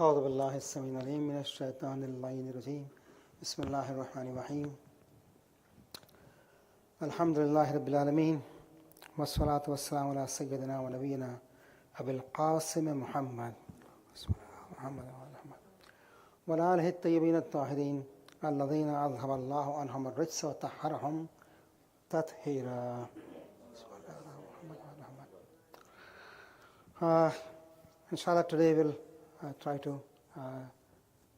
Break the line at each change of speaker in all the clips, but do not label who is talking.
أعوذ بالله السميع العليم من الشيطان اللعين الرجيم بسم الله الرحمن الرحيم الحمد لله رب العالمين والصلاة والسلام على سيدنا ونبينا أبي القاسم محمد وعلى آله الطيبين الطاهرين الذين أذهب الله عنهم الرجس وطهرهم تطهيرا. Inshallah, today we'll try to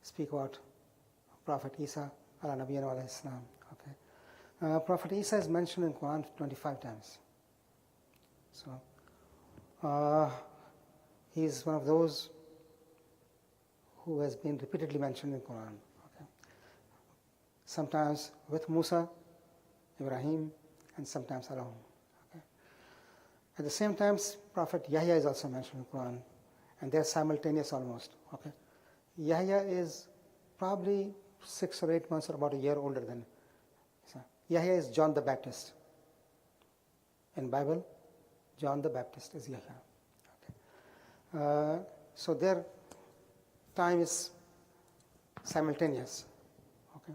speak about Prophet Isa ala Nabiyina alayhi salam. Okay. Prophet Isa is mentioned in Quran 25 times. So he is one of those who has been repeatedly mentioned in Quran. Okay. Sometimes with Musa, Ibrahim, and sometimes alone. Okay. At the same time, Prophet Yahya is also mentioned in Quran, and they're simultaneous almost. Okay. Yahya is probably 6 or 8 months or about a year older than Isa. Yahya is John the Baptist. In Bible, John the Baptist is Yahya. Okay. So their time is simultaneous. Okay.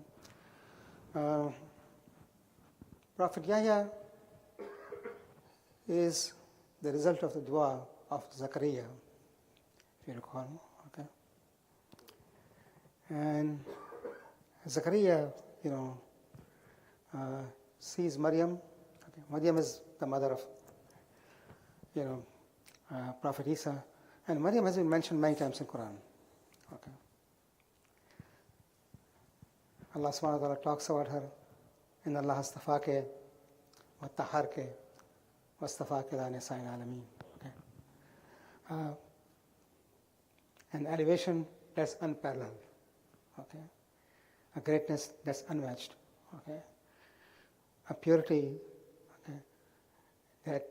Prophet Yahya is the result of the dua of Zachariah, if you recall. Okay. And Zachariah, sees Maryam. Okay. Maryam is the mother of, Prophet Isa, and Maryam has been mentioned many times in Quran. Okay. Allah subhanahu wa ta'ala talks about her in Allah astafake wa taharke wa astafake la nisa'il alameen. Okay. An elevation that's unparalleled. Okay. A greatness that's unmatched. Okay. A purity, okay, that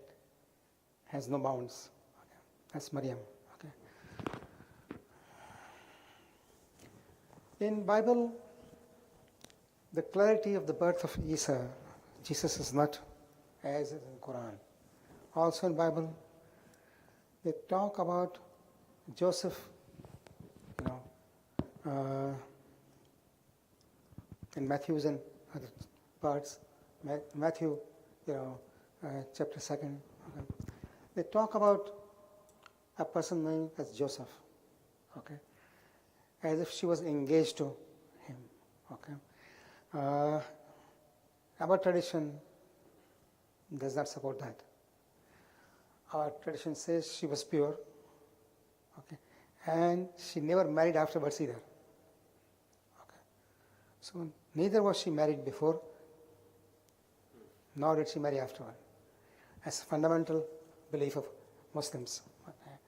has no bounds. Okay. That's Maryam. Okay. In Bible, the clarity of the birth of Isa, Jesus, is not as is in Quran. Also in Bible, they talk about Joseph, in Matthew's and other parts, Matthew, chapter 2. Okay. They talk about a person named as Joseph, okay, as if she was engaged to him. Okay. Our tradition does not support that. Our tradition says she was pure, okay, and she never married afterwards either. Okay. So neither was she married before, nor did she marry afterward. As a fundamental belief of Muslims, okay,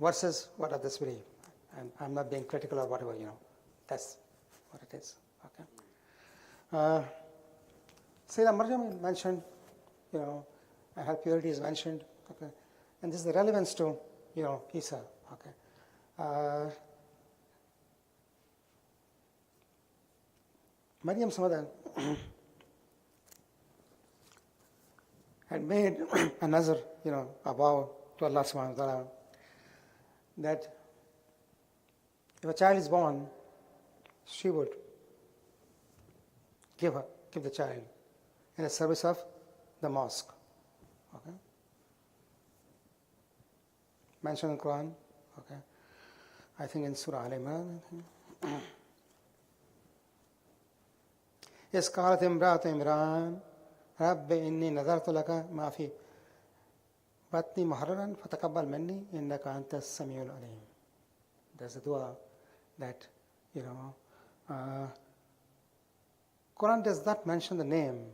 versus what others believe. And I'm not being critical or whatever, that's what it is. Okay. Sayyida Maryam mentioned, her purity is mentioned, okay, and this is the relevance to, Isa, okay. Maryam's mother had made a nazar, a vow to Allah subhanahu wa ta'ala that if a child is born, she would give the child in the service of the mosque. Okay. Mentioned in Quran. Okay. I think in Surah Al-Imran. إذ قالت امرأة عمران رب إني نذرت لك ما في بطني محررا فتقبل مني إنك أنت السميع العليم. There's a dua that, Quran does not mention the name.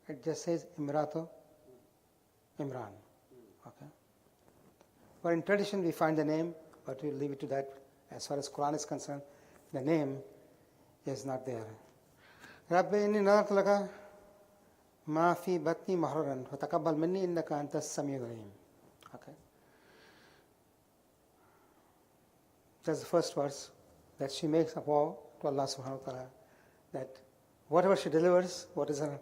It just says Imratu Imran. Okay. But in tradition we find the name, but we'll leave it to that. As far as Quran is concerned, the name is not there. Rabbi inni nadartu laka ma fi batni mahraran fataqabbal minni innaka antas samiul alim. Okay. That's the first verse, that she makes a vow to Allah subhanahu wa ta'ala that whatever she delivers, what is her,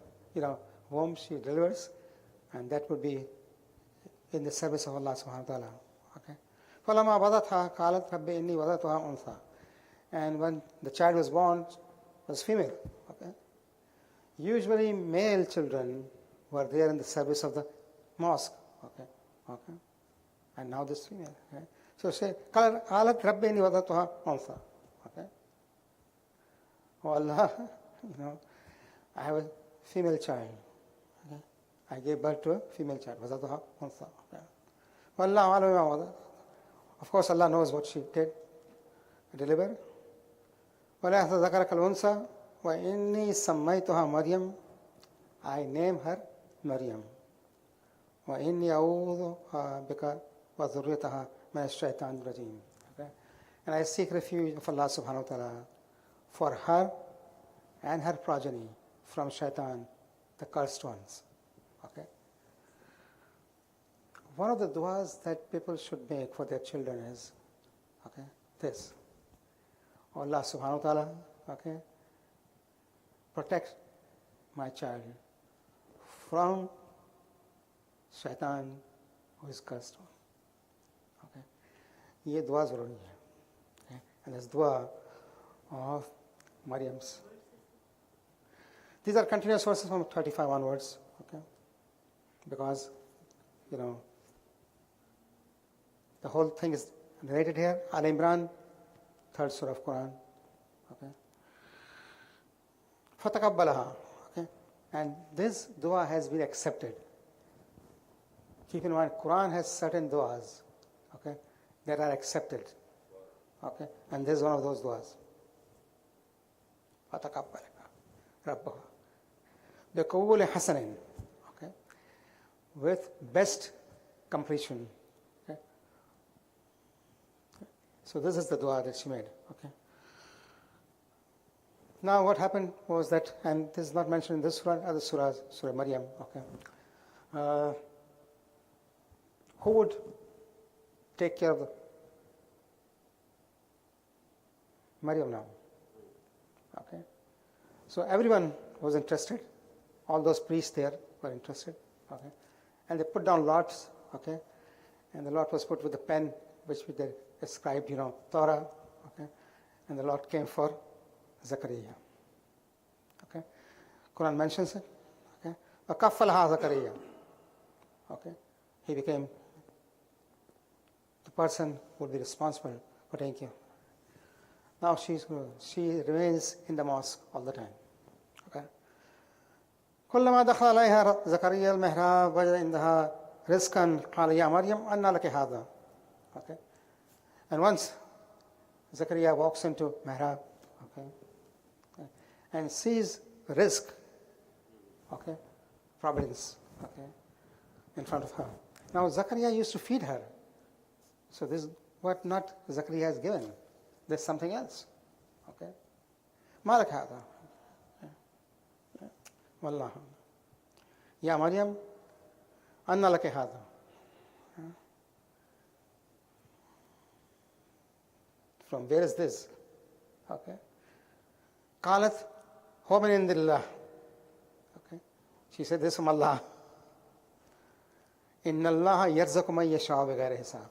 womb she delivers, and that would be in the service of Allah subhanahu wa ta'ala. Okay. فَلَمَا وَضَعْتَهَا قَالَتْ رَبِّ إِنِّي وَضَعْتُهَا أُنْثَى. And when the child was born, was female. Okay? Usually male children were there in the service of the mosque. Okay? Okay? And now this female. Okay? So say, قَالَتْ رَبِّ إِنِّي وَضَعْتُهَا أُنْثَى. Okay? Oh Allah, I have a female child. Okay? I gave birth to a female child. وَضَعْتُهَا أُنْثَى. Okay? وَاللَّهُ أَعْلَمُ بِمَا وَضَعَ. Of course, Allah knows what she did, delivered. وَلَا ذَكَرَكَ الْأُنْثَى وَإِنِّي سَمَّيْتُهَا مَرْيَمَ. I name her Maryam. وَإِنِّي أَعُوذُ بِكَ وَذُرِّيَّتَهَا مِنَ الشَّيْطَانِ الرَّجِيمِ. Okay? And I seek refuge of Allah subhanahu wa ta'ala for her and her progeny from shaitan, the cursed ones. Okay? One of the du'as that people should make for their children is, okay, this. Allah subhanahu wa ta'ala, okay, protect my child from shaitan who is cursed. Okay? ये दुआ ज़रूरी है. Okay? And this dua of Maryam's. These are continuous verses from 35 onwards. Okay? Because, the whole thing is narrated here. Al Imran, 3rd surah of Quran. Okay. فَتَقَبَّلَهَا. Okay. And this dua has been accepted. Keep in mind, Quran has certain duas, okay, that are accepted. Okay. And this is one of those duas. فَتَقَبَّلَهَا رَبُّهَا بِقَبُولِ حَسَنٍ. Okay. With best completion. So this is the dua that she made. Okay. Now what happened was that, and this is not mentioned in this surah, other surahs, Surah Maryam. Okay. Who would take care of the Maryam now? Okay. So everyone was interested. All those priests there were interested. Okay. And they put down lots. Okay. And the lot was put with the pen which they ascribed, Torah, okay, and the lot came for Zachariah. Okay, Quran mentions it. Okay, وَكَفَّلَهَا Zachariah. Okay, he became the person who would be responsible for taking care. Now she remains in the mosque all the time. Okay. كلما دخل عليها زكريا المحراب وجد عندها رزقا قال يا مريم أنى لك هذا. Okay. And once Zachariah walks into Mihrab, okay, and sees risk, okay, providence, okay, in front of her. Now Zachariah used to feed her. So this is what not Zachariah has given. There's something else. Okay. Malak hada. Wallah. Ya Maryam, anna laki hada. From where is this? Okay. Qalat huwa min indillah. Okay. She said this from Allah. Inna Allah yarzuqu man yasha'u bighayri hisab.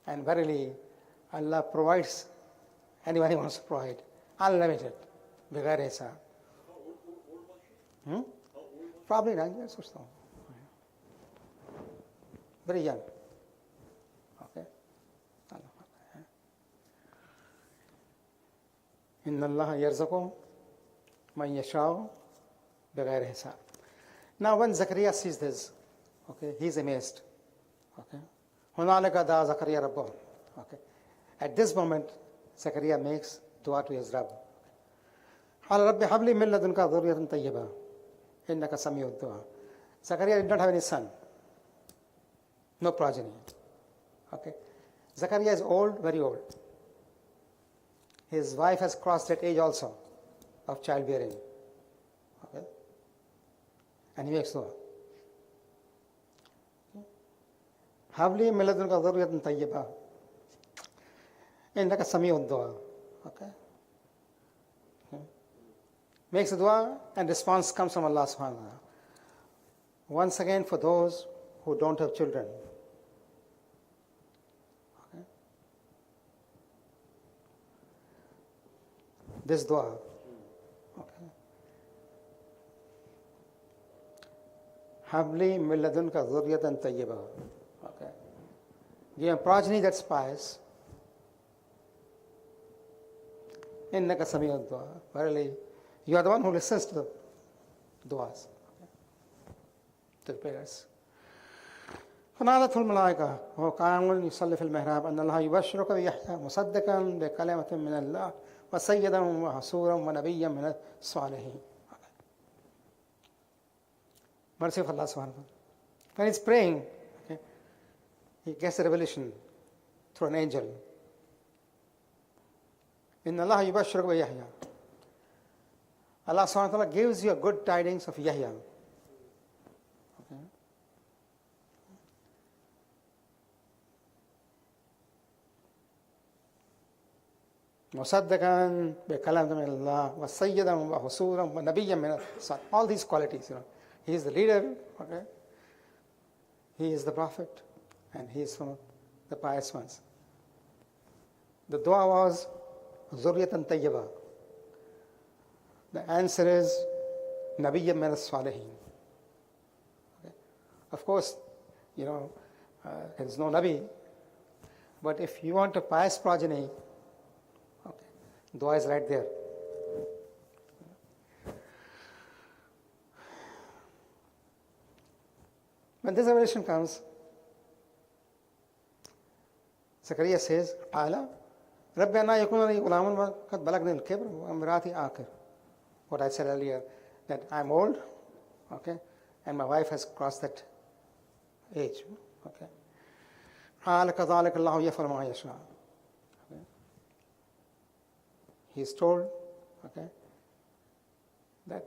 And verily, Allah provides anyone He wants to provide. Unlimited. Bighayri hisab. Probably 9 years or so. Very young. Okay. Inna Allah yarzuqu man yasha'u bighayri hisab. Now when Zachariah sees this, okay, he's amazed. Okay. Hunalika da Zachariah rabbahu. Okay. At this moment, Zachariah makes dua to his Rabb. Qala rabbi habli min ladunka dhurriyatan tayyibah innaka sami'ud du'a. Zachariah did not have any son. No progeny. Okay. Zachariah is old, very old. His wife has crossed that age also of childbearing. Okay. And he makes dua. Habli min ladunka dhurriyatan tayyibah innaka sami'ud du'a. Okay. Makes a dua and response comes from Allah subhanahu wa ta'ala. Once again, for those who don't have children. Okay. this dua. Okay. Habli min ladunka dhurriyatan tayyiba. Okay. Give a progeny that's pious. Innaka sami'ud dua. Verily, you are the one who listens to the duas, okay, to the prayers. فنادته الملائكة وهو قائم يصلي في المحراب أن الله يبشرك بيحيى مصدقا بكلمة من الله وسيدا وحصورا ونبيا من الصالحين. Mercy of Allah subhanahu wa ta'ala. When he's praying, okay, he gets a revelation through an angel. إن الله يبشرك بيحيى. Allah subhanahu wa ta'ala gives you a good tidings of Yahya. Okay. مصدقا بكلام من الله وسيدا وحصورا ونبيا من الصالحين. All these qualities, he is the leader, okay, he is the prophet, and he is from the pious ones. The dua was Zurriyatan Tayyiba. The answer is Nabiyyan min as-Salihin. Okay. Of course, there is no Nabi, but if you want a pious progeny, okay, dua is right there. When this revelation comes, Zakaria says, "Ala, Rabbi anna yakuna li ghulamun wa qad balagni al-kibr wa imraati aqir." What I said earlier, that I'm old, okay, and my wife has crossed that age, okay. قال كذلك الله يفعل ما يشاء. He is told, okay, that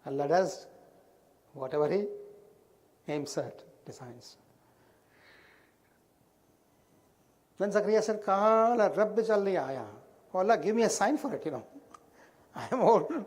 Allah does whatever He aims at, designs. Then Zakaria said, "Qala Rabbi jalli aya." Oh Allah, give me a sign for it, I am old.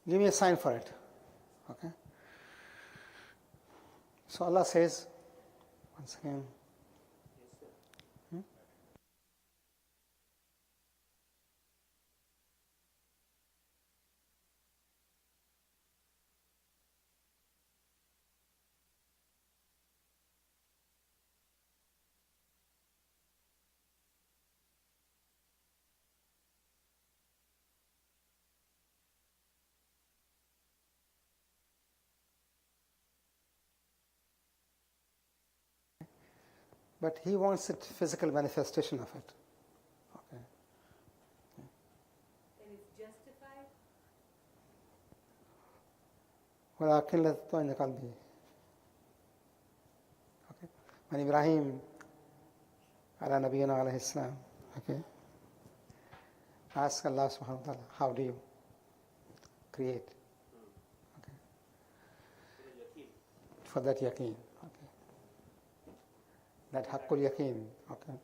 Give me a sign for it. Okay. So Allah says, once again, but He wants it physical manifestation of it. Okay.
And it's justified?
ولكن لا تطمئن قلبي. Okay. When Ibrahim على نبينا عليه السلام, okay, ask Allah subhanahu wa ta'ala, how do you create? Okay. For that yaqeen. That haqqul yaqeen, okay.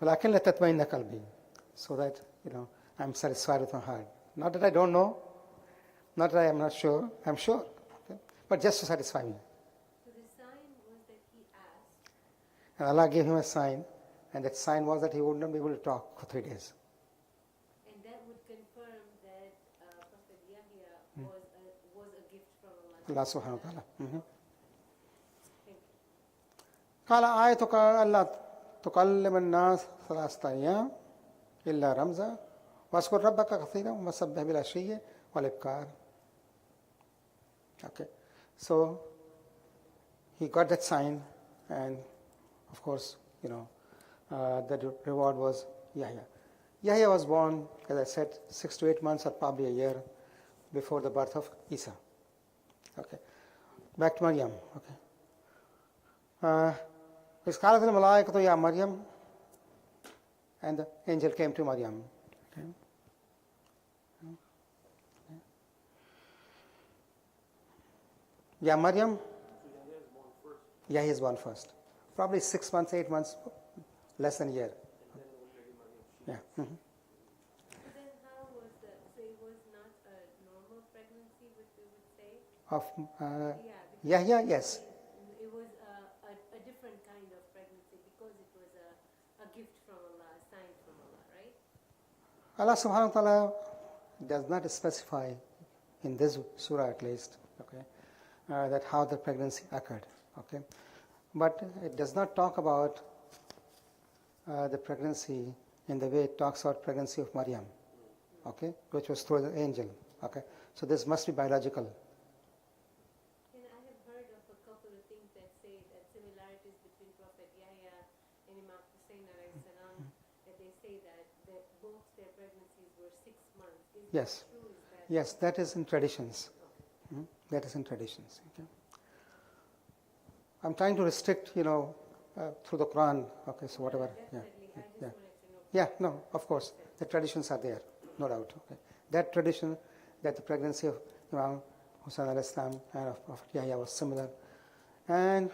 ولكن لا تطمئن قلبي, so that I'm satisfied with my heart. Not that I don't know, not that I am not sure, I'm sure, okay? But just to satisfy me.
So the sign was that he asked.
And Allah gave him a sign, and that sign was that he would not be able to talk for 3 days.
And that would confirm that Prophet Yahya was a gift from Allah.
Allah subhanahu wa ta'ala.
Thank you.
قال آيتك ألا تكلم الناس 3 أيام إلا رمزا واذكر ربك كثيرا وسبح بالعشي والإبكار. Okay, so he got that sign, and of course, the reward was Yahya. Yahya was born, as I said, 6 to 8 months or probably a year before the birth of Isa. Okay, back to Maryam. Okay. إذ قالت الملائكة يا مريم, and the angel came to Maryam Okay. Yeah, Maryam? Yeah, he is born first. Probably 6 months, 8 months, less than a year. Yeah.
So then how was that? So it was not a normal pregnancy, which we would say?
Of
Yeah,
Yahya, yes.
it was a different kind of pregnancy because it was a gift from Allah, a sign from Allah, right?
Allah subhanahu wa ta'ala does not specify in this surah at least, okay, that how the pregnancy occurred, okay. But it does not talk about the pregnancy in the way it talks about pregnancy of Maryam, okay, which was through the angel, okay. So this must be biological.
And I have heard of a couple of things that say that similarities between Prophet Yahya and Imam Hussein alayhi salam, that they say that both their pregnancies were 6 months. Is
Yes.
that true? Is that
Yes, that is in traditions. That is in traditions. Okay. I'm trying to restrict, through the Quran. Okay, so whatever. Yeah,
definitely? I just
yeah,
wanted to know.
yeah. No, of course, the traditions are there, no doubt. Okay, that tradition, that the pregnancy of Imam Hussain alayhi salam and of Prophet Yahya was similar, and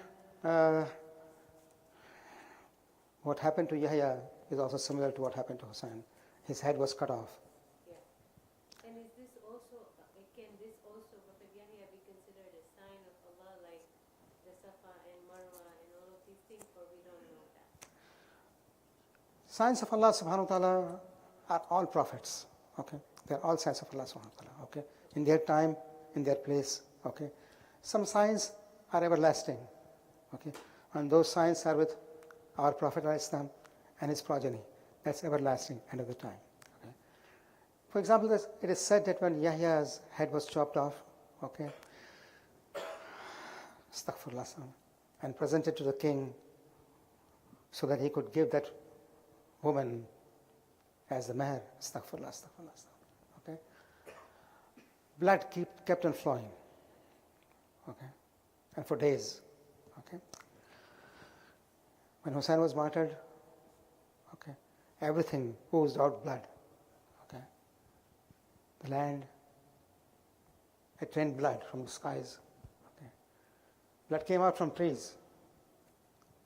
what happened to Yahya is also similar to what happened to Hussain. His head was cut off.
Yeah. And is this also, can this also, Prophet Yahya, be considered a sign of Allah, like the Safa and Marwa and all of these things, or we don't know that?
Signs of Allah subhanahu wa ta'ala are all prophets. Okay. They're all signs of Allah subhanahu wa ta'ala. Okay. In their time, in their place. Okay. Some signs are everlasting. Okay. And those signs are with our Prophet ﷺ and his progeny. That's everlasting, end of the time. Okay. For example, it is said that when Yahya's head was chopped off, okay, astaghfirullah, and presented to the king so that he could give that woman as the mahr, astaghfirullah, astaghfirullah, astaghfirullah, okay. Blood kept on flowing, okay, and for days, okay. When Hussain was martyred, okay, everything oozed out blood, okay. The land, it rained blood from the skies, okay. Blood came out from trees,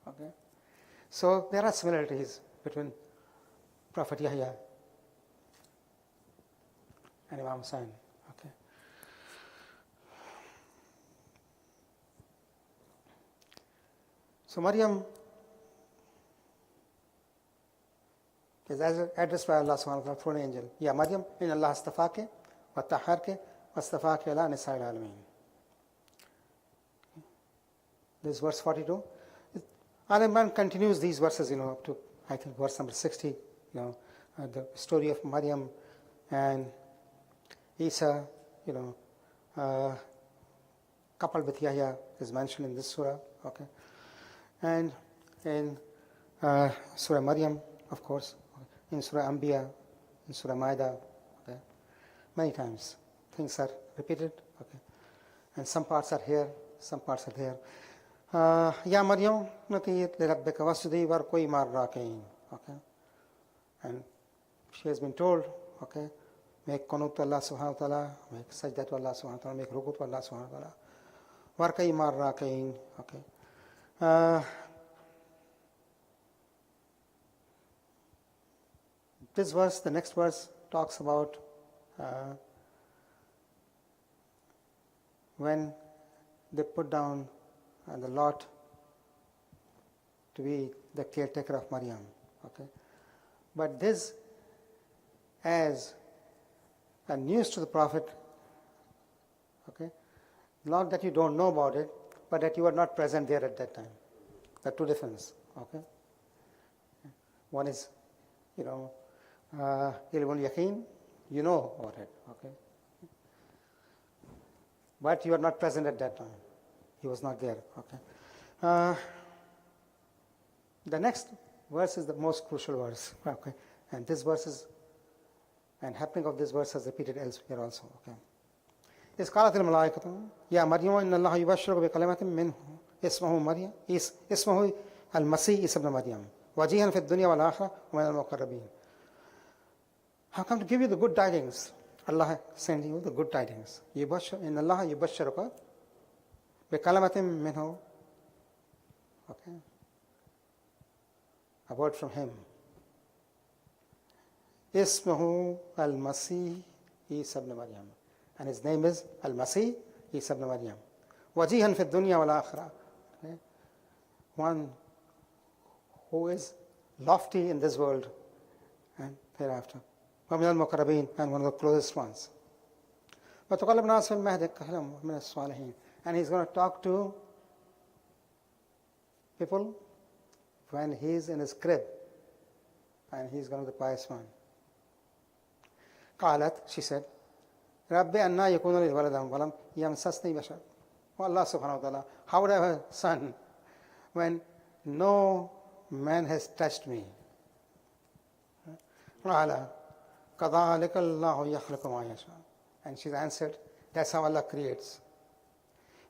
okay. So there are similarities between Prophet Yahya and Imam Hussain, okay. So Maryam is addressed by Allah subhanahu wa ta'ala through an angel. Ya Maryam, in Allah astafake, wa taharke, wa astafake ala nisa'il alameen. This is verse 42. Al-Imran continues these verses, up to, I think, verse number 60, the story of Maryam and Isa, coupled with Yahya is mentioned in this surah, okay. And in Surah Maryam, of course, in Surah Anbiya, in Surah Maida, okay, many times things are repeated, okay, and some parts are here, some parts are there. Ya Maryam, nati lirabbika wasjudi warqi marrakain, okay, and she has been told, okay, make qunut to Allah subhanahu wa ta'ala, make sajda to Allah subhanahu wa ta'ala, make ruku to Allah subhanahu wa ta'ala, warqi marrakain, okay. This verse, the next verse, talks about when they put down the Lot to be the caretaker of Maryam. Okay, but this as a news to the Prophet. Okay, not that you don't know about it, but that you were not present there at that time. There are two differences. Okay, one is, ilmul yaqeen, you know about it, okay? But you are not present at that time. He was not there, okay? The next verse is the most crucial verse, okay? And this verse is, and happening of this verse is repeated elsewhere also, okay? إذ قالت الملائكة يا مريم إن الله يبشرك بكلمة منه اسمه مريم اسمه المسيح ابن مريم وجيها في الدنيا والآخرة ومن المقربين. How come to give you the good tidings? Allah send you the good tidings. In Allah yubashshiruka bi kalamatin minhu. Okay. A word from him. Ismuhu al-Masih Isa ibn Maryam. And his name is al-Masih Isa ibn Maryam. Wajihan fi dunya wal akhirah. Okay. One who is lofty in this world and thereafter. ومن المقربين, and one of the closest ones. وتقلب ناس في المهد كهلم من الصالحين. And he's going to talk to people when he's in his crib, and he's going to be the pious one. قالت, she said, ربي أنا يكون لي ولد ولم يمسسني بشر. Oh Allah subhanahu wa ta'ala, how would I have a son when no man has touched me? قال كذلك الله يخلق ما يشاء. And she answered, that's how Allah creates.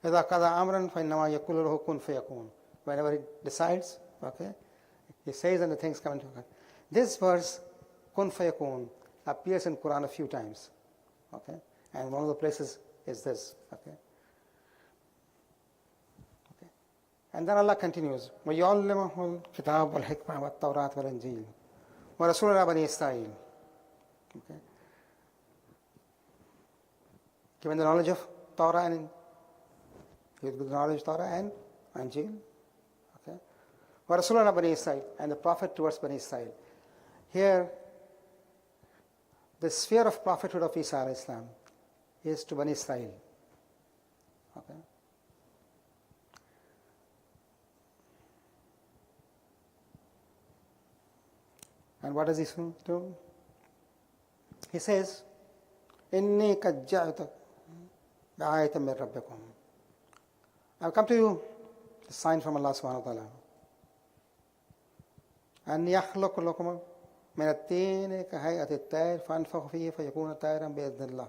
إذا قضى أمرا فإنما يقول له كن فيكون. Whenever he decides, okay, he says and the things come into effect. This verse, kun fayakun, appears in Quran a few times. Okay? And one of the places is this. Okay? Okay. And then Allah continues, وَيُعَلِّمُهُ الْكِتَابَ وَالْحِكْمَةَ وَالتَّوْرَاةَ وَالْإِنْجِيلَ وَرَسُولَ بَنِي إِسْرَائِيلَ. Okay? Given the knowledge of Torah and the knowledge of Torah and Injil. Okay? وَرَسُولَ بَنِي إِسْرَائِيلَ, and the prophet towards Bani Israel. Here, the sphere of prophethood of Isa alayhi salam is to Bani Israel. Okay? And what does he do? He says, إِنِّي قَدْ جَاءَتْ بِآيَةٍ مِّن رَبِّكُمْ. I've come to you, the sign from Allah subhanahu wa ta'ala. أن يخلق لكم من الطين كهيئة الطير فأنفخ فيه فيكون طيرا بإذن الله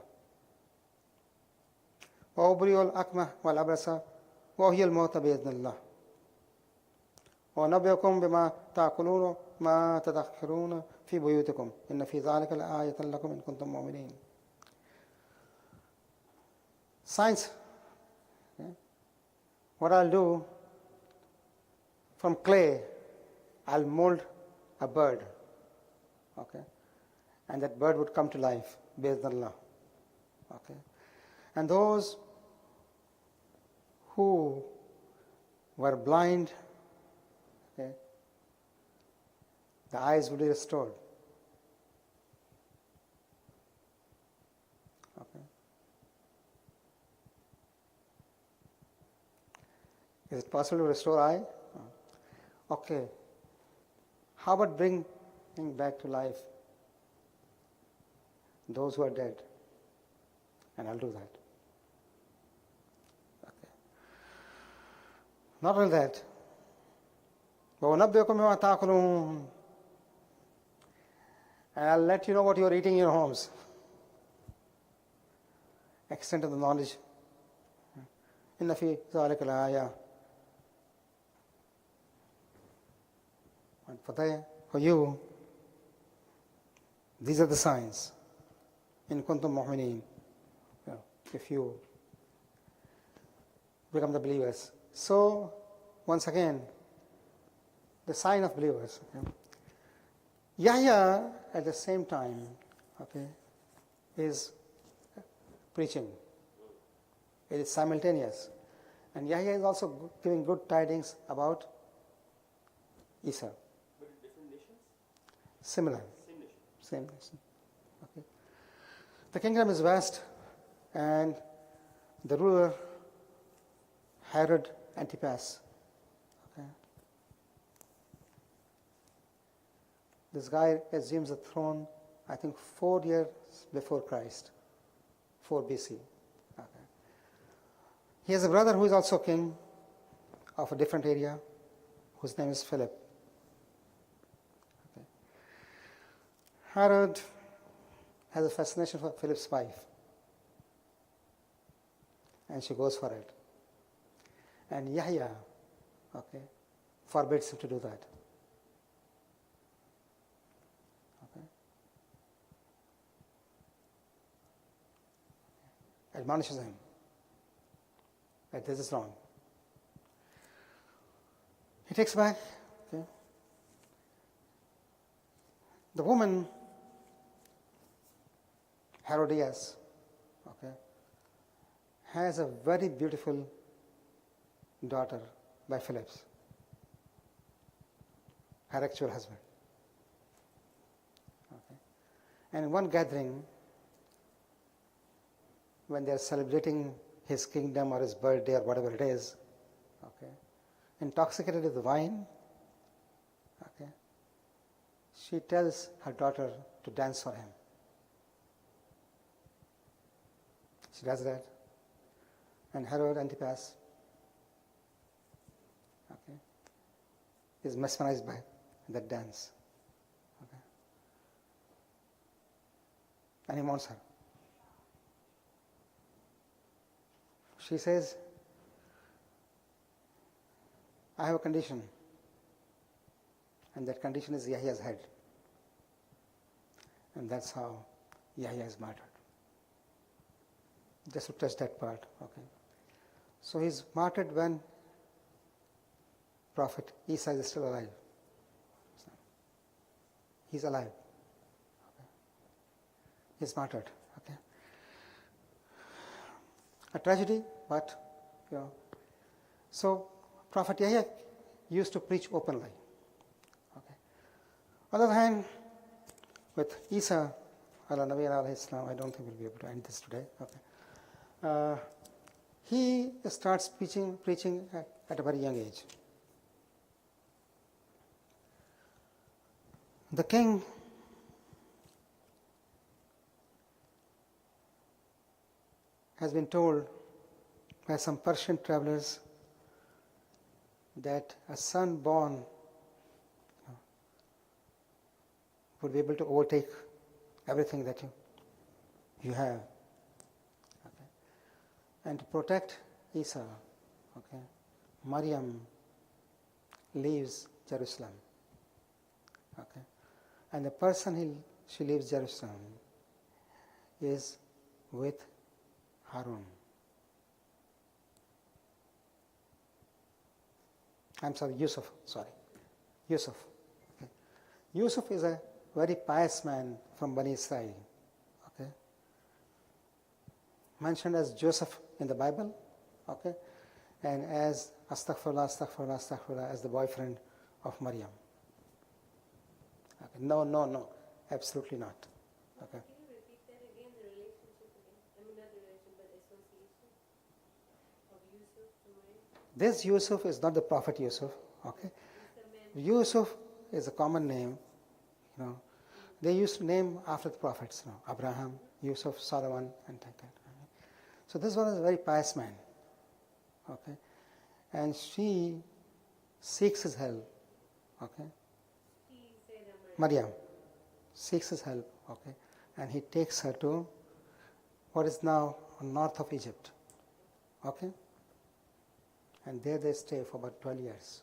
وأبرئ الأكمه والأبرص وأحيي الموتى بإذن الله وأنبئكم بما تأكلون ما تدخرون في بيوتكم إن في ذلك لآية لكم إن كنتم مؤمنين. Science. Okay. What I'll do, from clay I'll mold a bird, okay, and that bird would come to life, bi'idhnillah, okay, and those who were blind, okay, the eyes would be restored, okay. Is it possible to restore eye? Okay. How about bringing back to life those who are dead? And I'll do that. Okay. Not only that, وَأُنَبِّئُكُم بِمَا تَأْكُلُونَ, and I'll let you know what you are eating in your homes. Extent of the knowledge. إِنَّ فِي ذَلِكَ لَآيَةً. And for you, these are the signs. In kuntum mu'minin, if you become the believers. So, once again, the sign of believers. Okay. Yahya, at the same time, okay, is preaching. It is simultaneous. And Yahya is also giving good tidings about Isa. Similar. Same nation. Okay. The kingdom is vast, and the ruler, Herod Antipas. Okay. This guy assumes the throne, I think, 4 years before Christ, 4 BC. Okay. He has a brother who is also king of a different area, whose name is Philip. Herod has a fascination for Philip's wife, and she goes for it. And Yahya, okay, forbids him to do that. Okay. admonishes him that this is wrong. He takes back. Okay. The woman, Herodias, okay, has a very beautiful daughter by Phillips, her actual husband. Okay. And in one gathering, when they are celebrating his kingdom or his birthday or whatever it is, okay, intoxicated with wine, okay, she tells her daughter to dance for him. She does that. And Herod Antipas, okay, is mesmerized by that dance. Okay. And he wants her. She says, I have a condition, and that condition is Yahya's head. And that's how Yahya is martyred. Just to touch that part, okay. So he's martyred when Prophet Isa is still alive. So he's alive. Okay. He's martyred. Okay. A tragedy, but you know. So Prophet Yahya used to preach openly. Okay. On the other hand, with Isa, ala Nabiyina alayhi salam, I don't think we'll be able to end this today. Okay. He starts preaching at a very young age. The king has been told by some Persian travelers that a son born would be able to overtake everything that you have. Okay. And to protect Isa, okay, Maryam leaves Jerusalem. Okay. And the person she leaves Jerusalem is with Harun. I'm sorry, Yusuf. Yusuf. Okay. Yusuf is a very pious man from Bani Israel. Okay. Mentioned as Joseph in the Bible. Okay. And as Astaghfirullah, as the boyfriend of Maryam. Okay. No. Absolutely not. Okay.
Can you repeat that again, the relationship again? I mean, not the relation, but association of Yusuf to Maryam?
This Yusuf is not the prophet Yusuf. Okay. Yusuf is a common name. You know, they used to name after the prophets. You know, Abraham, Yusuf, Solomon, and like that. Okay. So this one is a very pious man. Okay. And she seeks his help. Okay.
He said
Maryam seeks his help, okay, and he takes her to what is now north of Egypt, okay, and there they stay for about 12 years.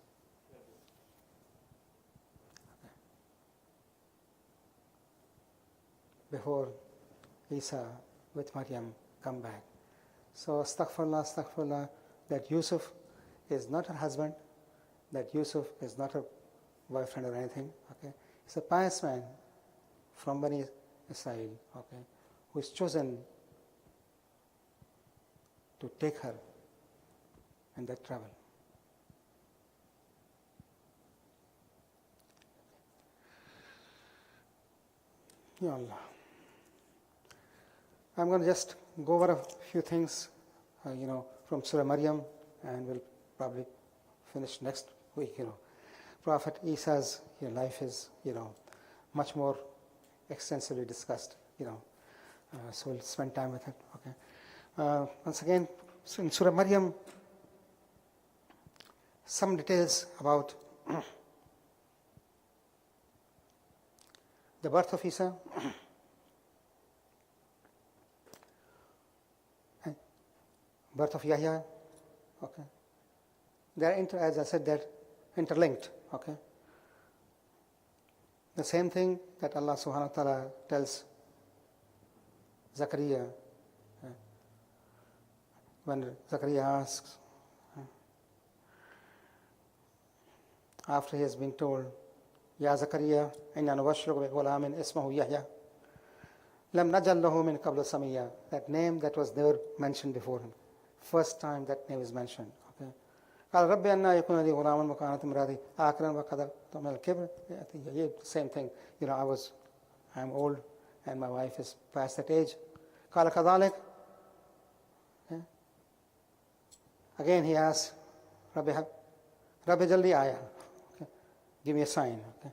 Okay. Before Isa with Maryam come back. So astaghfirullah, that Yusuf is not her husband, that Yusuf is not her boyfriend or anything, okay. He's a pious man from Bani Israel, okay, who is chosen to take her in that travel. Ya Allah. I'm going to just go over a few things, from Surah Maryam, and we'll probably finish next week. Prophet Isa's life is, much more extensively discussed. So we'll spend time with it. Okay. Once again, so in Surah Maryam, some details about the birth of Isa, birth of Yahya. Okay. They are, as I said, they're interlinked. Okay. The same thing that Allah subhanahu wa ta'ala tells Zakaria when Zakaria asks, after he has been told, Ya Zakaria, inna nubashshiruka bi ghulamin ismuhu Yahya, lam najal lahu min qablu samiyya, that name that was never mentioned before him. First time that name is mentioned. Okay. قال ربي أن يكون لي غلام وكانت امرأتي عاقرا وقد من الكبر. Same thing. I'm old and my wife is past that age. قال كذلك. Again he asks, Rabbi Jaldi Aya. Okay. Give me a sign. Okay.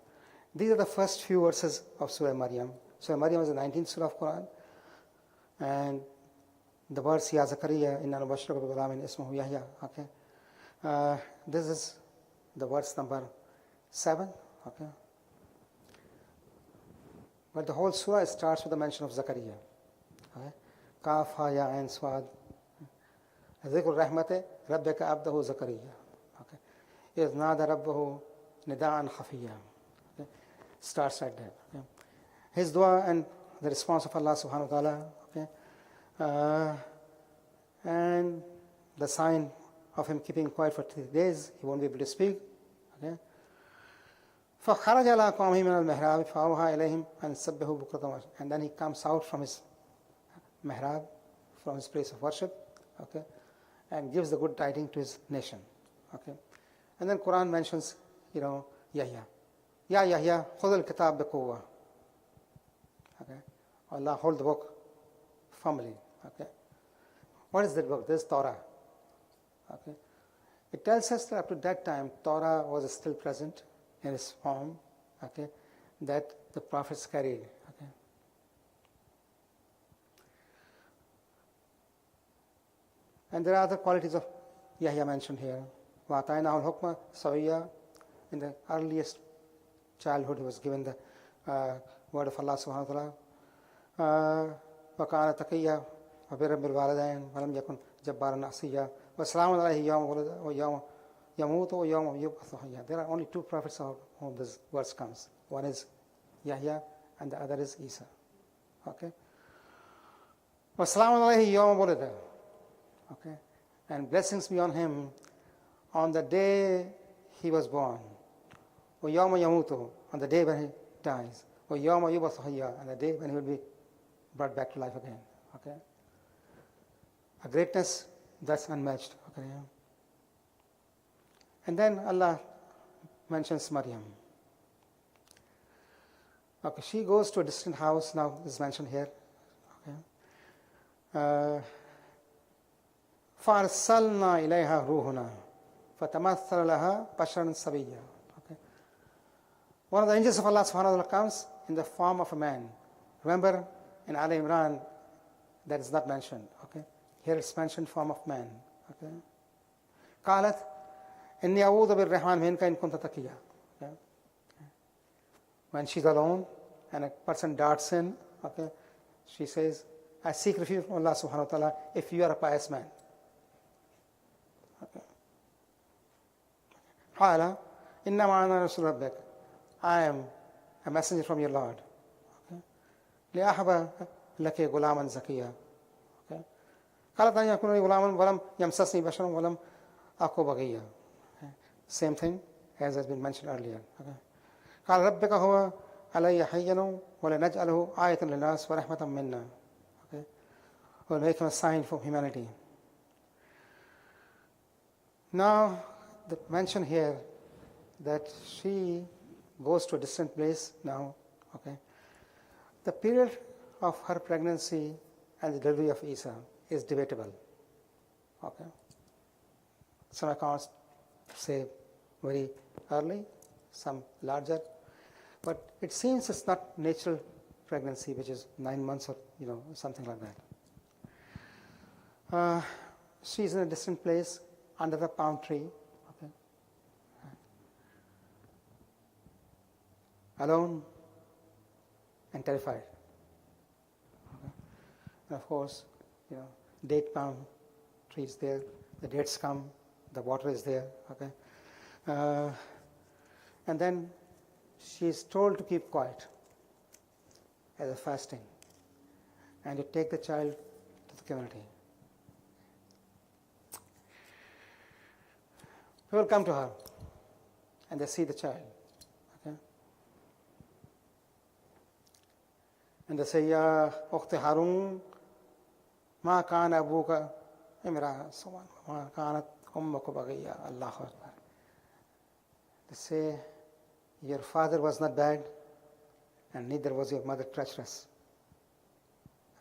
These are the first few verses of Surah Maryam. Surah Maryam is the 19th Surah of Quran. And the verse, Ya Zakaria, inna nubashshiruka bi ghulamin ismuhu Yahya. Okay. This is the verse number 7. Okay. But the whole surah starts with the mention of Zakaria. Okay. Kaf ha ya ain swad. ذكر رحمة ربك عبده زكريا. Okay. إذ نادى ربه نداء خفيا. Okay. Starts like that. Okay. His dua and the response of Allah subhanahu wa ta'ala. Okay. And the sign of him keeping quiet for 3 days, he won't be able to speak. Okay. فخرج على قومه من المحراب فأوحى إليهم أن سبحوا بكرة وعشيا. And then he comes out from his mihrab, from his place of worship. Okay. And gives the good tidings to his nation. Okay. And then Quran mentions, Yahya. Ya Yahya, khudh al-kitab biquwwa. Okay. Allah hold the book firmly. Okay. What is that book? This is Torah. Okay. It tells us that up to that time, Torah was still present in its form. Okay. That the prophets carried. Okay. And there are other qualities of Yahya mentioned here. وَأَعْطَيْنَاهُ الْحُكْمَ سَوِيًّا. In the earliest childhood, he was given the word of Allah subhanahu wa ta'ala. وَكَانَ تَقِيًّا وَبِرًّا بِالْوَالِدَيْنِ وَلَمْ يَكُنْ جَبَّارًا عَصِيًّا وَسَلَامٌ عَلَيْهِ يَوْمَ وُلِدَ وَيَوْمَ يَمُوتُ وَيَوْمَ يُبْعَثُ حَيًّا. There are only 2 prophets of whom this verse comes. One is Yahya and the other is Isa. Okay. وَسَلَامٌ عَلَيْهِ يَوْمَ وُلِدَ. Okay. And blessings be on him on the day he was born. وَيَوْمَ يَمُوتُ. On the day when he dies. وَيَوْمَ يُبْعَثُ حَيًّا. And the day when he will be brought back to life again. Okay. A greatness that's unmatched. Okay. And then Allah mentions Maryam. Okay. She goes to a distant house. Now this is mentioned here. Okay. فَأَرْسَلْنَا إِلَيْهَا رُوحُنَا فَتَمَثَّلَ لَهَا بَشَرًا سَوِيًّا. Okay. One of the angels of Allah subhanahu wa ta'ala comes in the form of a man. Remember in Al Imran that is not mentioned. Okay. Here it's mentioned form of man. Okay. قالت إني أعوذ بالرحمن منك إن كنت تقيا. Okay. When she's alone and a person darts in, okay, she says, I seek refuge from Allah subhanahu wa ta'ala if you are a pious man. قال إنما أنا رسول ربك. I am a messenger from your Lord. لأحب لك غلاما زكيا. قالت أن يكون لي غلام ولم يمسسني بشر ولم أكو بغيا. Same thing as has been mentioned earlier. قال ربك هو علي حيا ولنجعله آية للناس ورحمة منا. We'll make him a sign for humanity. Now, the mention here that she goes to a distant place now. Okay. The period of her pregnancy and the delivery of Isa is debatable. Okay. Some accounts say very early, some larger, but it seems it's not natural pregnancy, which is 9 months or something like that. She's in a distant place under the palm tree, okay, alone and terrified. Okay. And of course, date palm trees there, the dates come, the water is there, okay. And then she is told to keep quiet as a fasting and to take the child to the community. People come to her and they see the child. Okay? And they say, Ya Ukhti Harun, Ma kana abuka imra sawan, ma kanat ummuka baghiya, Allahu Akbar. They say, your father was not bad, and neither was your mother treacherous.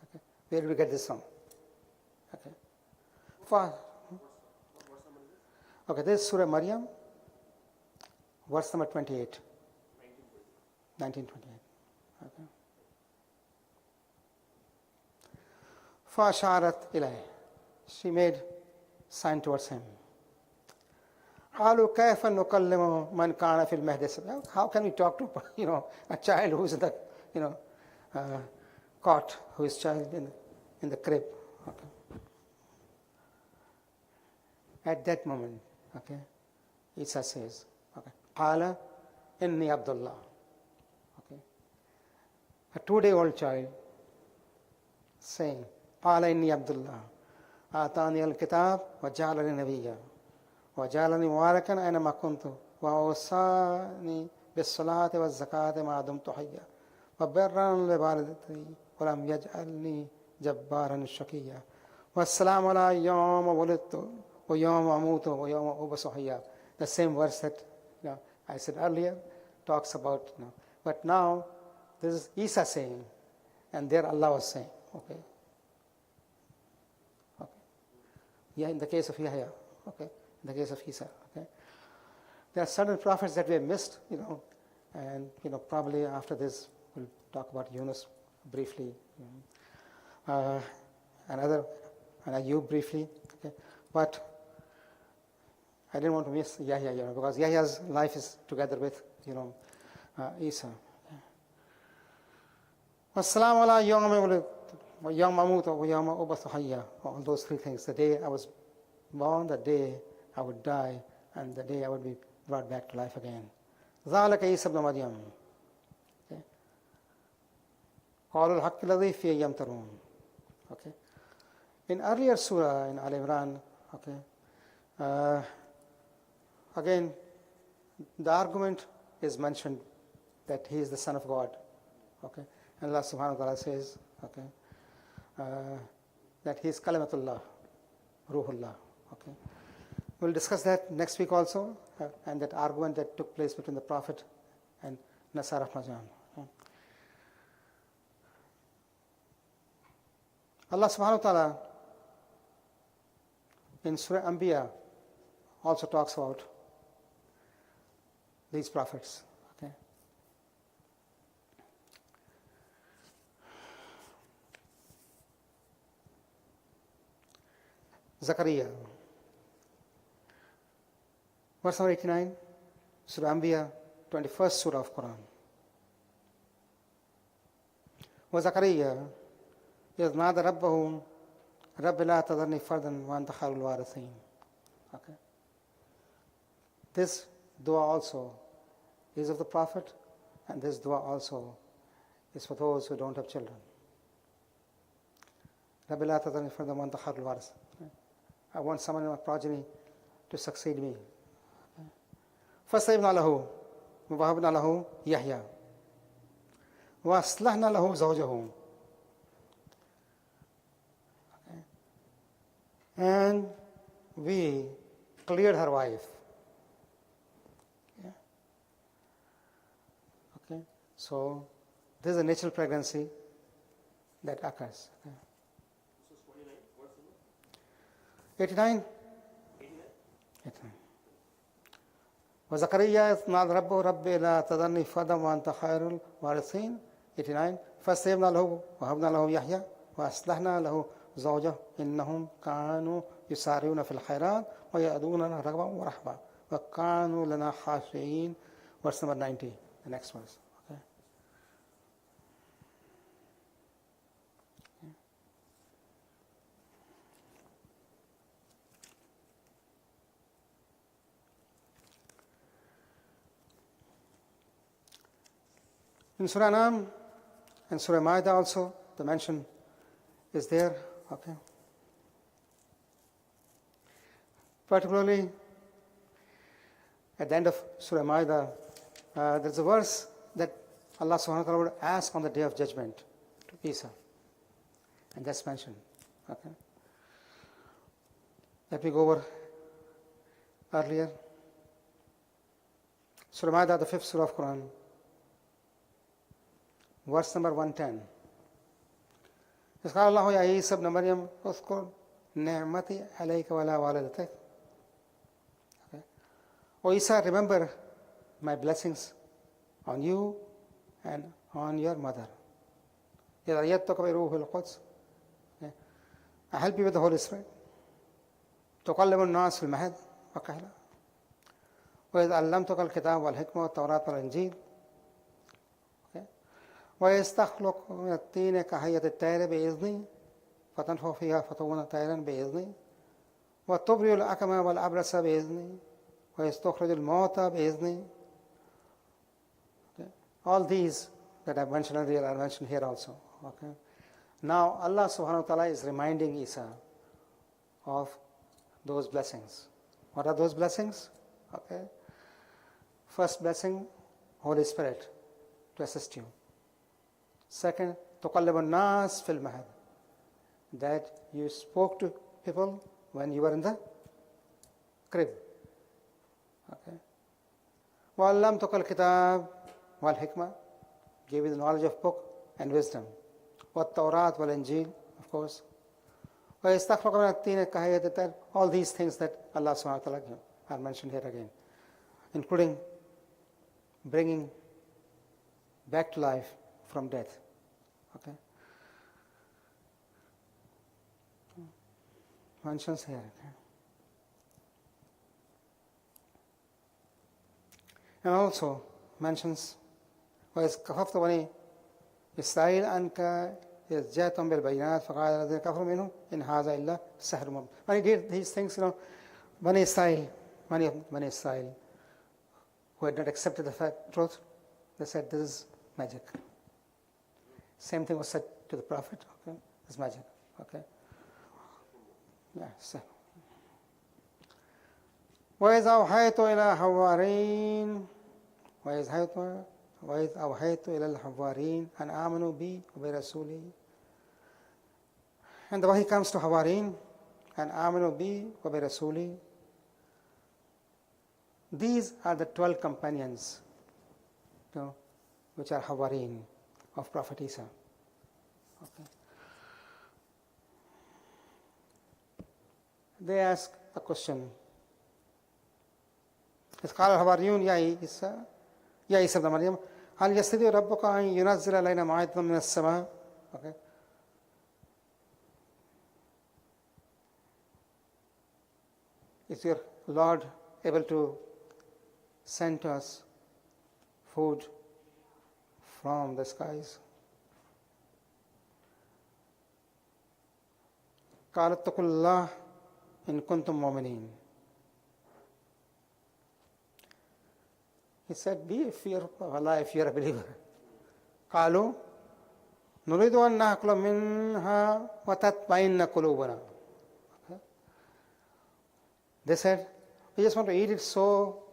Okay? Where did we get this from? Okay. Okay, this is Surah Maryam, verse number 28. 1928. Okay. فَأَشَارَتْ إِلَيْهِ. She made sign towards him. قالوا كيف نكلم من كان في المهد صبيا. How can we talk to a child who is in the cot, who is child in the crib? Okay. At that moment, okay, Isa says, okay, قال إني عبد الله. Okay, a 2-day-old child saying, قال إني عبد الله آتاني الكتاب وجعلني نبيا وجعلني مباركا أينما كنت وأوصاني بالصلاة والزكاة ما دمت حيا وبرا لوالدتي ولم يجعلني جبارا شقيا والسلام على يوم ولدت ويوم أموت ويوم أبعث حيا. The same verse that I said earlier talks about. But now this is Isa saying, and there Allah was saying. Okay. Yeah, in the case of Yahya, okay, in the case of Isa, okay. There are certain prophets that we have missed, and probably after this we'll talk about Yunus briefly, and Ayub briefly, okay. But I didn't want to miss Yahya, because Yahya's life is together with Isa. Wassalamu ala yawmi all those three things. The day I was born, the day I would die, and the day I would be brought back to life again. ذَلَكَ عِيسَى ابْنُ مَرْيَمَ. قَالُوا الْحَقِّ الَّذِي فِيهِ يَمْتَرُونَ. Okay. In earlier surah, in Al Imran, okay, again, the argument is mentioned that he is the Son of God. Okay. And Allah subhanahu wa ta'ala says, okay, that he is Kalimatullah, Ruhullah. Okay. We'll discuss that next week also, and that argument that took place between the Prophet and Nasar of Najran. Okay. Allah subhanahu wa ta'ala in Surah Anbiya also talks about these prophets. Okay. Zakaria, verse number 89, Surah Anbiya, 21st Surah of Quran. وزكريا إذ نادى ربه رب لا تذرني فردا وأنت خير الوارثين. Okay. This dua also is of the Prophet, and this dua also is for those who don't have children. رب لا تذرني فردا وأنت خير الوارثين. I want someone in my progeny to succeed me. فاستجبنا له ووهبنا له يحيى وأصلحنا له زوجه. And we cleared her wife. Yeah. Okay. So this is a natural pregnancy that occurs. Okay. 89? 89. وزكريا إذ نادى ربه رب لا تذرني فردا وأنت خير الوارثين. 89. فاستجبنا له ووهبنا له يحيى وأصلحنا له زوجه إنهم كانوا يسارعون في الخيرات ويأتوننا رغبا ورهبا وكانوا لنا خاشعين. Verse number 90, the next verse. Okay. In Surah Anam and Surah Ma'idah also, the mention is there. Okay. Particularly at the end of Surah Ma'idah, there's a verse that Allah subhanahu wa ta'ala would ask on the day of judgment to Isa. And that's mentioned. Okay. Let me go over earlier. Surah Ma'idah, the 5th surah of Quran, verse number 110. إذ قال الله يا عيسى ابن مريم اذكر نعمتي عليك وعلى والدتك. Okay. O Isa, remember my blessings on you and on your mother. إذ أيدتك بروح القدس. I help you with the Holy Spirit. تكلم الناس في المهد وكهلا. وإذ علمتك الكتاب والحكمة والتوراة والإنجيل. ويستخلق من الطين كهيئة الطير بإذني فتنفخ فيها فتكون طيرا بإذني وتبرئ الأكمى والأبرص بإذني ويستخرج الموتى بإذني. All these that I mentioned earlier are mentioned here also. Okay. Now Allah subhanahu wa ta'ala is reminding Isa of those blessings. What are those blessings? Okay. First blessing, Holy Spirit to assist you. Second, تُقَلِّبُ النَّاسِ فِي الْمَهَدِ, that you spoke to people when you were in the crib. Okay. وَعَلَّمْتُكَ الْكِتَابِ وَالْحِكْمَةِ, gave you the knowledge of book and wisdom. وَالتَّوْرَاةِ وَالْإِنْجِيلِ, of course. وَيَسْتَخْلُقُ مِنَ الطِّينِ كَهَيْئَةِ الطَّيْرِ, all these things that Allah subhanahu wa ta'ala are mentioned here again, including bringing back to life from death. Okay. Mentions here. Okay. And also mentions وإذ كففت بني إسرائيل أنك إذ جاءتهم بالبينات فقال الذين كفروا منهم إن هذا إلا سحر مبين. When he did these things, Bani Israel, many of Bani Israel who had not accepted the truth, they said this is magic. Same thing was said to the Prophet. Okay, it's magic. Okay. Yeah. So. وإذ أوحيت إلى حوارين وإذ أوحيت إلى الحوارين أن آمنوا بي وبرسولي. And the wahi comes to Hawarin and آمنوا بي وبرسولي. These are the 12 companions, which are Hawarin of Prophet Isa. Okay. They ask a question. إذ قال الحواريون يا عيسى ابن مريم هل يستطيع ربك أن ينزل علينا مائدة من السماء. Okay. Is your Lord able to send to us food from the skies? قال اتقوا الله إن كنتم مؤمنين. He said, be fearful of Allah if you are a believer. قالوا نريد أن نأكل منها وتطمئن قلوبنا. They said, we just want to eat it so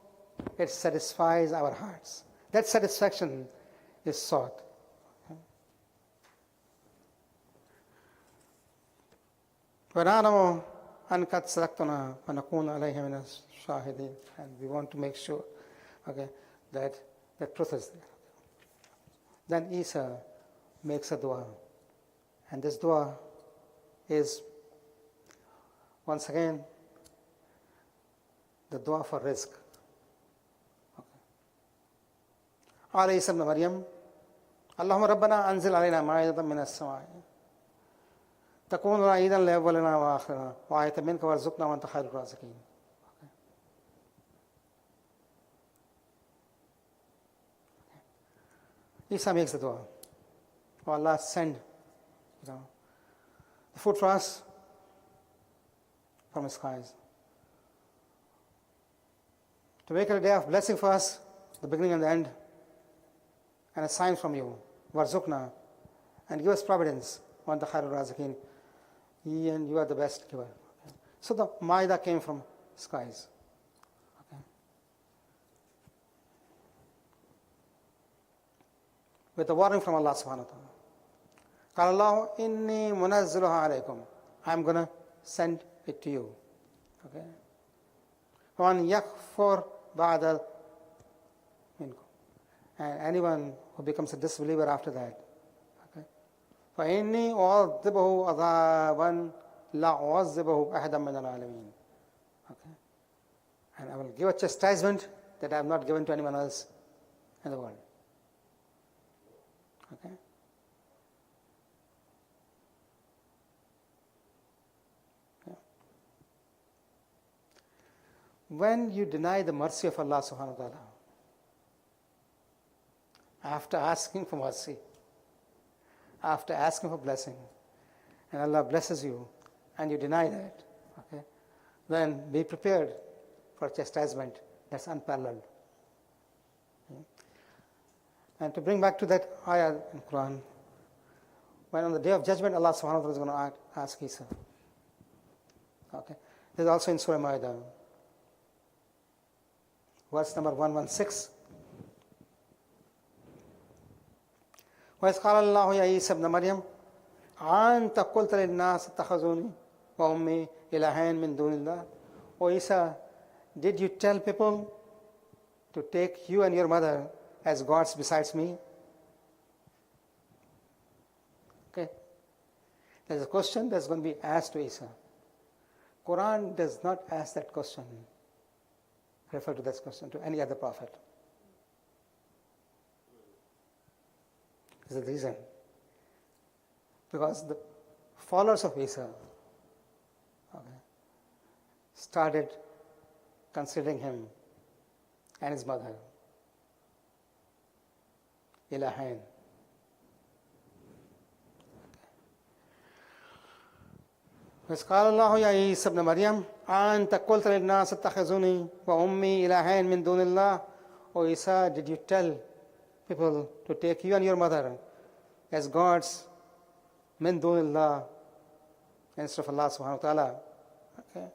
it satisfies our hearts. That satisfaction is sought. ونعلم أن قد صدقتنا ونكون عليها من الشاهدين. And we want to make sure, okay, that the truth is there. Then Isa makes a dua. And this dua is, once again, the dua for rizq. قال عيسى ابن مريم اللهم ربنا أنزل علينا مائدة من السماء تكون عيدا لأولنا وآخرنا وآية منك وارزقنا وأنت خير الرازقين. Isa makes the dua. Oh Allah, send the food for us from the skies. To make it a day of blessing for us, the beginning and the end, and a sign from you, warzuqna, and give us providence, wa anta khairur raziqin, and you are the best giver. Okay. So the Ma'idah came from skies. Okay. with a warning from Allah subhanahu wa ta'ala. قال الله إني منزلها عليكم. I'm going to send it to you. Okay. وَمَنْ يَكْفُرْ بَعْدَ منكم. And anyone who becomes a disbeliever after that. Okay. فَإِنِّي أُعَذِّبُهُ عَذَابًا لَا أُعَذِّبُهُ أَحَدًا مِنَ الْعَالَمِينَ. Okay. And I will give a chastisement that I have not given to anyone else in the world. Okay. Yeah. When you deny the mercy of Allah subhanahu wa ta'ala, after asking for mercy, after asking for blessing, and Allah blesses you, and you deny that, okay, then be prepared for chastisement that's unparalleled. Okay. And to bring back to that ayah in Quran, when on the day of judgment Allah subhanahu wa ta'ala is going to ask Isa. Okay. This is also in Surah Ma'idah. Verse number 116. وَإِذْ قَالَ اللَّهُ يَا عِيسَى ابْنَ مَرْيَمَ أَنْتَ قُلْتَ لِلنَّاسِ اتَّخَذُونِي وَأُمِّي إِلَٰهَيْنِ مِن دُونِ اللَّهِ. O Isa, did you tell people to take you and your mother as gods besides me? Okay. There's a question that's going to be asked to Isa. Quran does not ask that question, refer to that question to any other prophet. This is the reason. Because the followers of Isa started considering him and his mother Ilahain. وَإِذْ قَالَ اللَّهُ يَا عِيسَى ابْنَ مَرْيَمَ أَنْتَ قُلْتَ لِلنَّاسِ اتَّخِذُونِي وَأُمِّي إِلَٰهَيْنِ مِن دُونِ اللَّهِ. O Isa, did you tell people to take you and your mother as gods min dunillah instead of Allah subhanahu wa ta'ala? Okay.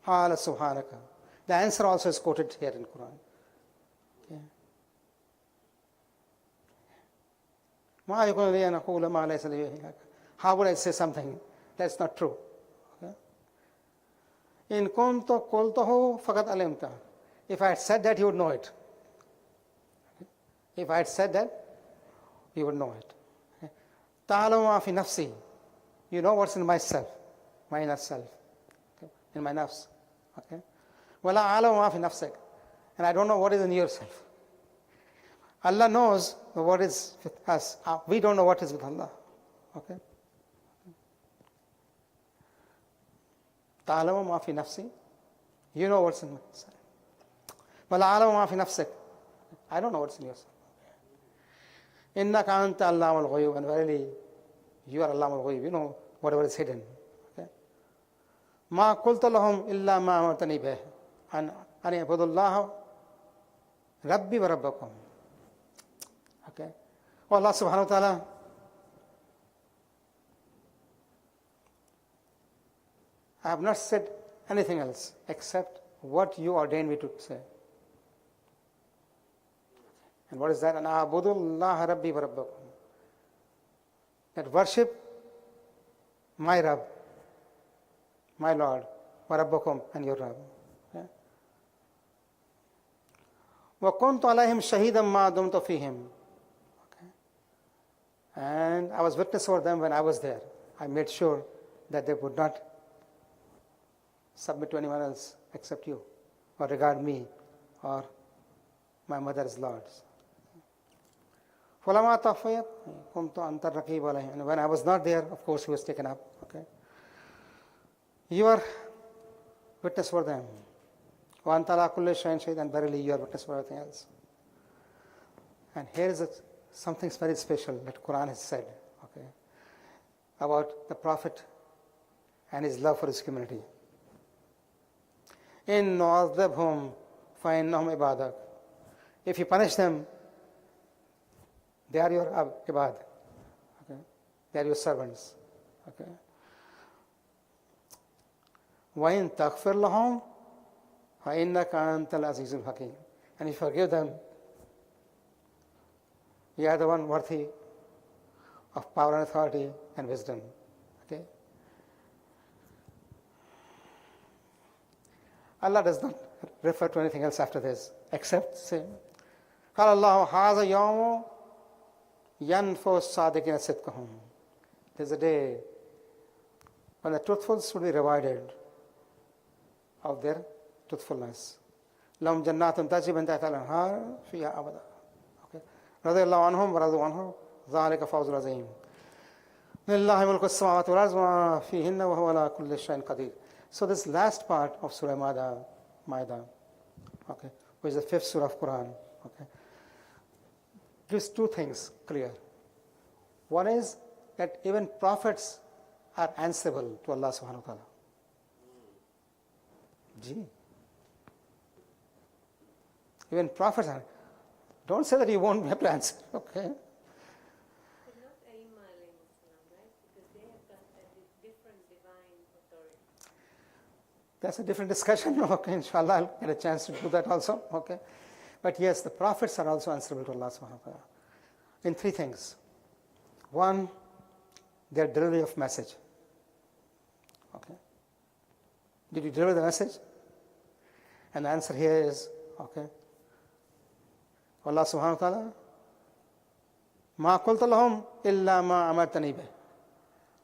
Qala subhanaka. The answer also is quoted here in Quran. Okay. Ma yakunu li an aqula ma laysa li bihi. How would I say something that's not true? Okay. In kuntu qultuhu faqad alimta. If I had said that, you would know it. If I had said that, you would know it. Ta'alamu ma fi nafsi. You know what's in myself, my inner self, okay? In my nafs. Okay? Wala a'lamu ma fi nafsik. And I don't know what is in yourself. Allah knows what is with us. We don't know what is with Allah. Okay? Ta'alamu ma fi nafsi. You know what's in myself. Wala a'lamu ma fi nafsik. I don't know what's in yourself. Innaka anta allamul ghuyub, and verily you are allamul ghuyub. You know whatever is hidden. Okay? Ma qultu lahum illa ma amartani bih an i'budullaha rabbi wa rabbakum. Okay? Oh, Allah subhanahu wa ta'ala I have not said anything else except what you ordained me to say. And what is that? An a'budullaha rabbi wa rabbakum. That worship my Rabb, my Lord, wa rabbakum, and your Rabb. Wa kuntu alayhim shahidan ma dumtu fihim. And I was witness over them when I was there. I made sure that they would not submit to anyone else except you, or regard me or my mother's lords. فَلَمَا تَوَفَّيَتْ كُنْتُ أَنْتَ الرَّقِيبَ عَلَيْهِمْ. And when I was not there, of course, he was taken up. Okay, you are witness for them. وَأَنْتَ عَلَىٰ كُلِّ شَيْءٍ شَهِيدٌ. And verily you are witness for everything else. And here is something very special that Quran has said, okay, about the Prophet and his love for his community. إِن نُعَذِّبْهُمْ فَإِنَّهُمْ عِبَادَكَ. If you punish them, they are your ibad. Okay? They are your servants. Okay? وَإِن تَغْفِرْ لَهُمْ فَإِنَّكَ أَنْتَ الْعَزِيزُ الْحَكِيمُ. And if you forgive them, You are the one worthy of power and authority and wisdom. Okay? Allah does not refer to anything else after this except say, قال الله هذا يوم ينفع الصادقين صدقهم. There's a day when the truthfuls will be rewarded of their truthfulness. لهم جنات تجري من تحتها الأنهار فيها أبدا. Okay. رضي الله عنهم ورضوا عنه ذلك فوز عظيم. لله ملك السماوات والأرض وما فيهن وهو على كل شيء قدير. So this last part of Surah Maida, okay, which is the 5th surah of Quran, okay, gives two things clear. One is that even prophets are answerable to Allah subhanahu wa ta'ala. Gee. Even prophets are. Don't say that you won't have to answer, okay?
But not Aima alayhi salam, right? Because they have got a different divine authority.
That's a different discussion. Okay, inshallah, I'll get a chance to do that also. Okay. But yes, the prophets are also answerable to Allah subhanahu wa ta'ala in three things. One, their delivery of message. Okay. Did you deliver the message? And the answer here is, okay, Allah subhanahu wa ta'ala, مَا قُلْتَ لَهُمْ إِلَّا مَا أَمَرْتَنِي بِهِ.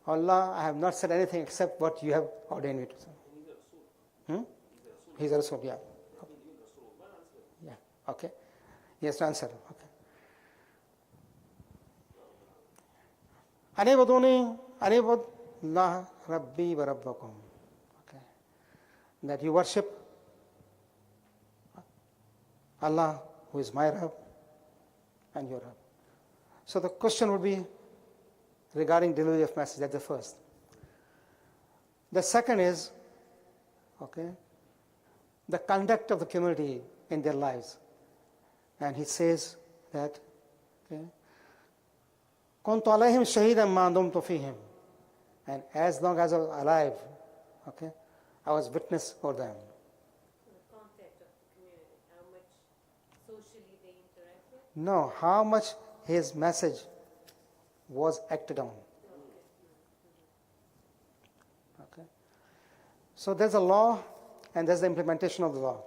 Allah, I have not said anything except what you have ordained me to say. He's a Rasul, yeah. Yeah, okay. He has to answer, okay. Anibuduni, anibud Allah Rabbi wa Rabbakum. Okay. That you worship Allah, who is my Rabb and your Rabb. So the question would be regarding delivery of message. That's the first. The second is, okay, the conduct of the community in their lives. And he says that, okay, كنت عليهم شهيدا ما دمت فيهم. And as long as I was alive, okay, I was witness for them.
The context of the community, how much socially they interacted.
No, how much his message was acted on. Okay. So there's a law and there's the implementation of the law.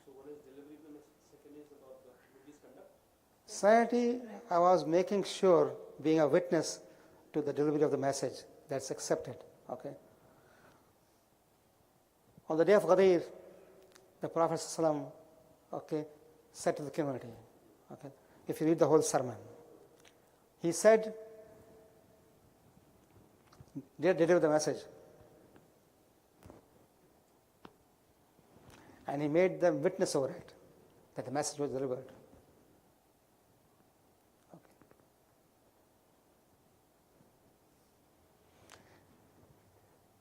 So one is delivery of the message, second is about the community's conduct.
Society, I was making sure, being a witness to the delivery of the message that's accepted. Okay. On the day of Ghadir, the Prophet ﷺ, okay, said to the community, okay, if you read the whole sermon, he said, deliver the message. And he made them witness over it, that the message was delivered. Okay.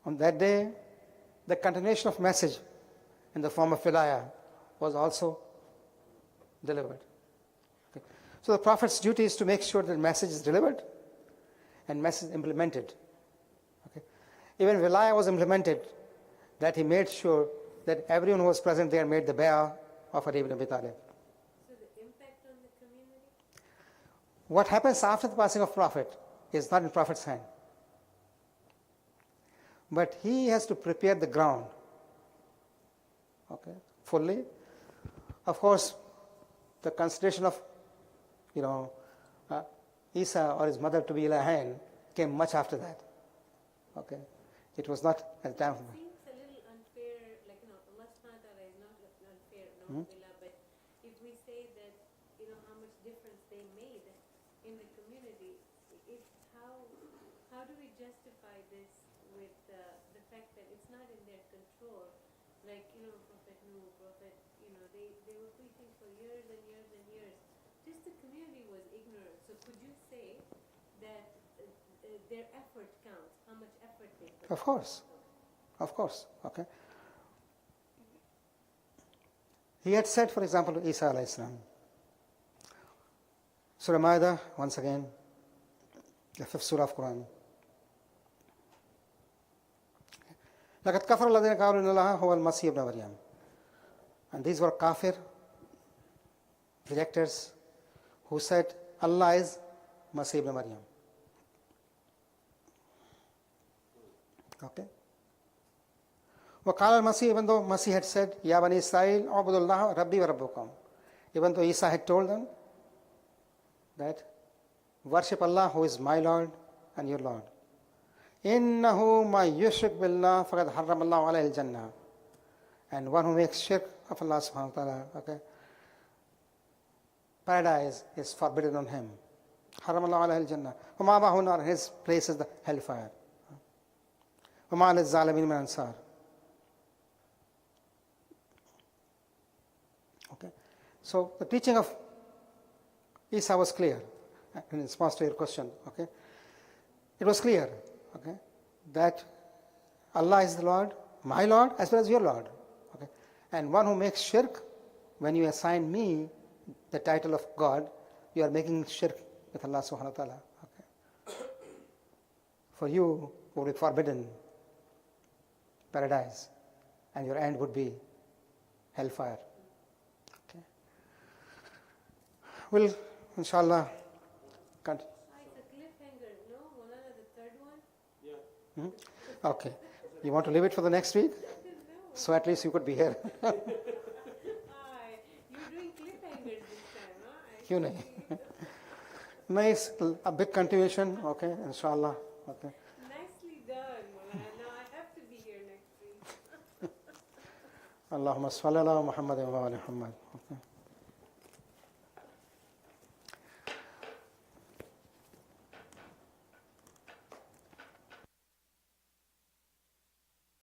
On that day, the continuation of message in the form of wilayah was also delivered. Okay. So the Prophet's duty is to make sure that the message is delivered and message implemented. Okay. Even wilayah was implemented, that he made sure that everyone who was present there made the bay'ah of Ali ibn Abi Talib.
So the impact on the community?
What happens after the passing of Prophet is not in Prophet's hand. But he has to prepare the ground, okay, fully. Of course, the consideration of, Isa or his mother to be Ilahain came much after that. Okay, it was not at the time of
Seems a little unfair, like, Allah subhanahu wa ta'ala is not unfair, billah, but if we say that, how much difference they made in the community, how do we justify this with the fact that it's not in their control? Like, Prophet Nuh, they were preaching for years and years and years. Just the community was ignorant. So could you say that their effort counts, how much effort they put?
Of course, okay. He had said, for example, to Isa alayhi salam, Surah Maida, once again, the 5th surah of Quran. لقد كفر الذين قالوا إن الله هو المسيح ابن مريم. And these were kafir, rejectors, who said Allah is Masih ibn Maryam. Okay. وقال المسيح, even though Masih had said, Ya Bani Israel, Abudullah, Rabbi wa Rabbukum. Even though Isa had told them that worship Allah who is my Lord and your Lord. إِنَّهُ مَا يُشْرِكْ بِاللَّهِ فَقَدْ حَرَّمَ اللَّهُ عَلَيْهِ الْجَنَّةِ. And one who makes shirk of Allah subhanahu wa ta'ala, okay, paradise is forbidden on him. حَرَّمَ اللَّهُ عَلَيْهِ الْجَنَّةِ وَمَأْوَاهُ النَّارُ. His place is the hellfire. وَمَا لِلظَّالِمِينَ مِنْ أَنصَارٍ. Okay. So the teaching of Isa was clear in response to your question. Okay. It was clear, okay, that Allah is the Lord, my Lord, as well as your Lord. Okay. And one who makes shirk, when you assign me the title of God, you are making shirk with Allah subhanahu wa ta'ala. Okay. For you, would be forbidden paradise, and your end would be hellfire. Okay. We'll, inshallah, continue.
It's a cliffhanger, no? Molana, the third one?
Yeah.
Okay. You want to leave it for the next week?
No.
So at least you could be here.
Hi. You're doing cliffhangers this time, huh?
क्यों नहीं? Nice, a big continuation. Okay, inshallah. Okay.
Nicely done, Molana. Now I have to be here next week.
Allahumma salli ala Muhammad wa ala Muhammad. Okay.